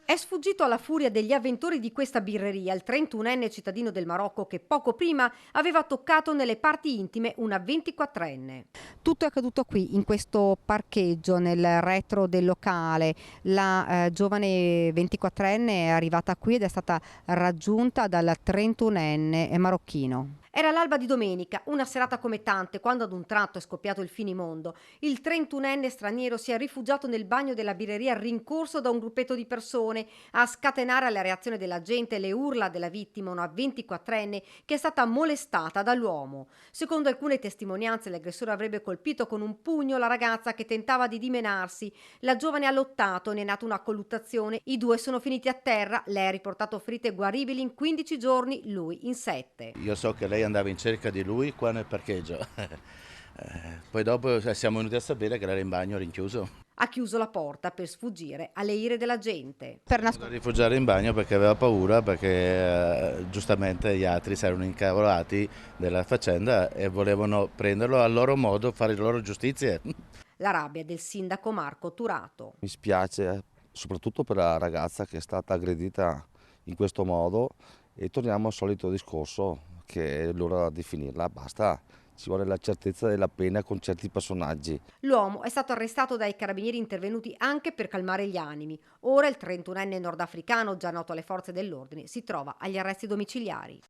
È sfuggito alla furia degli avventori di questa birreria il 31enne cittadino del Marocco che poco prima aveva toccato nelle parti intime una 24enne. Tutto è accaduto qui, in questo parcheggio, nel retro del locale. La giovane 24enne è arrivata qui ed è stata raggiunta dal 31enne marocchino. Era l'alba di domenica, una serata come tante, quando ad un tratto è scoppiato il finimondo. Il 31enne straniero si è rifugiato nel bagno della birreria rincorso da un gruppetto di persone a scatenare la reazione della gente le urla della vittima, una 24enne che è stata molestata dall'uomo. Secondo alcune testimonianze l'aggressore avrebbe colpito con un pugno la ragazza che tentava di dimenarsi. La giovane ha lottato, ne è nata una colluttazione, i due sono finiti a terra, lei ha riportato ferite guaribili in 15 giorni, lui in 7. Io so che lei andava in cerca di lui qua nel parcheggio. Poi dopo siamo venuti a sapere che era in bagno rinchiuso. Ha chiuso la porta per sfuggire alle ire della gente. Si è venuto a rifugiare in bagno perché aveva paura, perché giustamente gli altri si erano incavolati della faccenda e volevano prenderlo a loro modo, fare le loro giustizie. La rabbia del sindaco Marco Turato. Mi spiace soprattutto per la ragazza che è stata aggredita in questo modo e torniamo al solito discorso che è l'ora di finirla, basta, ci vuole la certezza della pena con certi personaggi. L'uomo è stato arrestato dai carabinieri intervenuti anche per calmare gli animi. Ora il 31enne nordafricano, già noto alle forze dell'ordine, si trova agli arresti domiciliari.